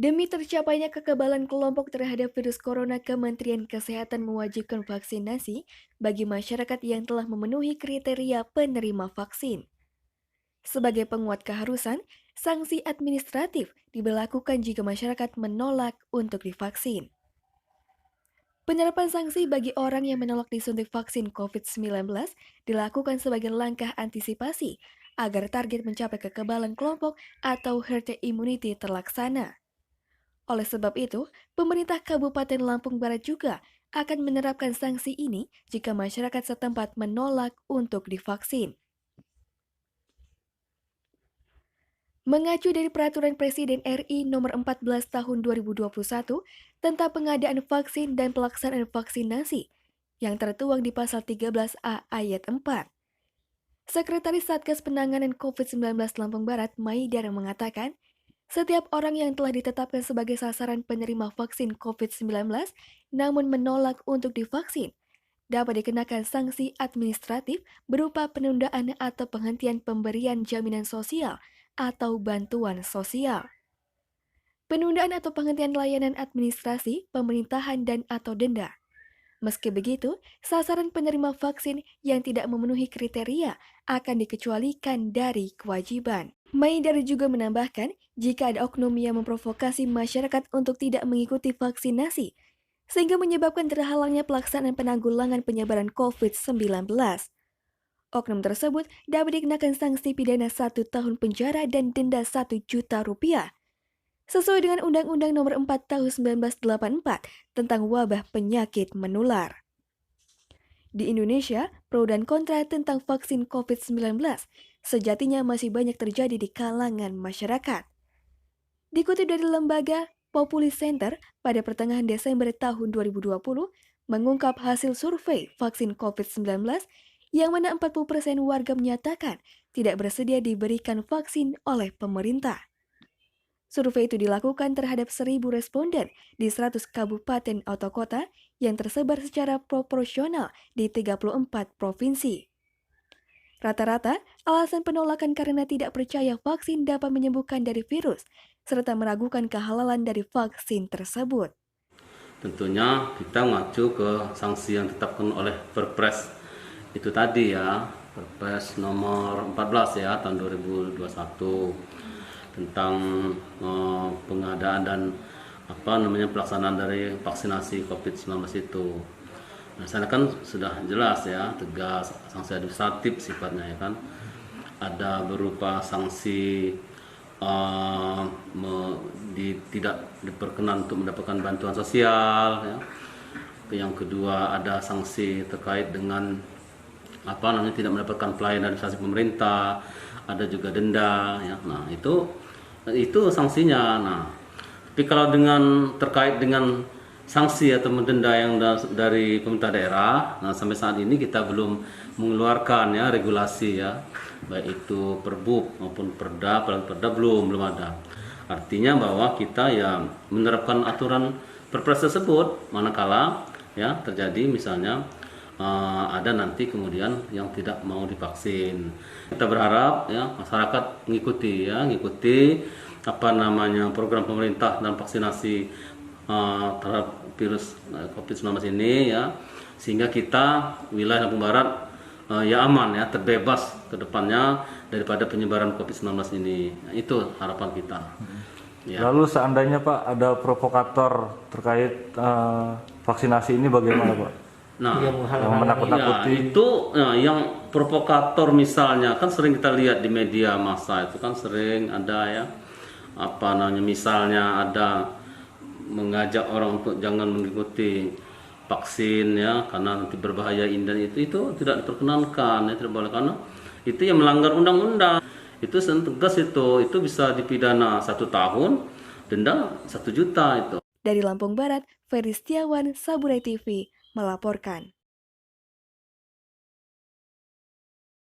Demi tercapainya kekebalan kelompok terhadap virus corona, Kementerian Kesehatan mewajibkan vaksinasi bagi masyarakat yang telah memenuhi kriteria penerima vaksin. Sebagai penguat keharusan, sanksi administratif diberlakukan jika masyarakat menolak untuk divaksin. Penerapan sanksi bagi orang yang menolak disuntik vaksin COVID-19 dilakukan sebagai langkah antisipasi agar target mencapai kekebalan kelompok atau herd immunity terlaksana. Oleh sebab itu, pemerintah Kabupaten Lampung Barat juga akan menerapkan sanksi ini jika masyarakat setempat menolak untuk divaksin. Mengacu dari Peraturan Presiden RI Nomor 14 Tahun 2021 tentang pengadaan vaksin dan pelaksanaan vaksinasi yang tertuang di Pasal 13A Ayat 4. Sekretaris Satgas Penanganan COVID-19 Lampung Barat, Maidar, mengatakan, setiap orang yang telah ditetapkan sebagai sasaran penerima vaksin COVID-19 namun menolak untuk divaksin dapat dikenakan sanksi administratif berupa penundaan atau penghentian pemberian jaminan sosial atau bantuan sosial. Penundaan atau penghentian layanan administrasi, pemerintahan, dan atau denda. Meski begitu, sasaran penerima vaksin yang tidak memenuhi kriteria akan dikecualikan dari kewajiban. Maidar juga menambahkan, jika ada oknum yang memprovokasi masyarakat untuk tidak mengikuti vaksinasi, sehingga menyebabkan terhalangnya pelaksanaan penanggulangan penyebaran COVID-19. Oknum tersebut dapat dikenakan sanksi pidana 1 tahun penjara dan denda 1 juta rupiah. Sesuai dengan Undang-Undang Nomor 4 Tahun 1984 tentang wabah penyakit menular. Di Indonesia, pro dan kontra tentang vaksin COVID-19 sejatinya masih banyak terjadi di kalangan masyarakat. Dikutip dari lembaga Populi Center pada pertengahan Desember tahun 2020, mengungkap hasil survei vaksin COVID-19 yang mana 40% warga menyatakan tidak bersedia diberikan vaksin oleh pemerintah. Survei itu dilakukan terhadap 1.000 responden di 100 kabupaten atau kota yang tersebar secara proporsional di 34 provinsi. Rata-rata, alasan penolakan karena tidak percaya vaksin dapat menyembuhkan dari virus, serta meragukan kehalalan dari vaksin tersebut. Tentunya kita mengacu ke sanksi yang ditetapkan oleh Perpres itu tadi ya, Perpres nomor 14 ya tahun 2021 tentang pengadaan dan pelaksanaan dari vaksinasi COVID-19 itu. Nah, sana kan sudah jelas ya, tegas, sanksi administratif sifatnya ya kan. Ada berupa sanksi tidak diperkenan untuk mendapatkan bantuan sosial ya. Yang kedua ada sanksi terkait dengan tidak mendapatkan pelayanan administrasi pemerintah, ada juga denda ya. Nah, itu sanksinya. Nah, tapi kalau terkait dengan sanksi atau denda yang dari pemerintah daerah, nah sampai saat ini kita belum mengeluarkan ya regulasi ya, baik itu Perbuk maupun Perda belum ada. Artinya bahwa kita ya menerapkan aturan Perpres tersebut manakala ya terjadi misalnya ada nanti kemudian yang tidak mau divaksin. Kita berharap ya masyarakat mengikuti program pemerintah dalam vaksinasi terhadap virus COVID-19 ini ya, sehingga kita wilayah Lampung Barat ya aman ya, terbebas ke depannya daripada penyebaran COVID-19 ini. Nah, itu harapan kita. Ya. Lalu seandainya Pak ada provokator terkait vaksinasi ini bagaimana Pak? Nah, yang menakut-nakuti ya, itu yang provokator misalnya kan sering kita lihat di media massa itu kan sering ada ya misalnya ada mengajak orang untuk jangan mengikuti vaksin ya karena nanti berbahaya dan itu tidak diperkenankan ya, tidak boleh karena itu yang melanggar undang-undang. Itu tegas itu bisa dipidana 1 tahun, denda 1 juta itu. Dari Lampung Barat, Ferry Setiawan, Saburai TV melaporkan.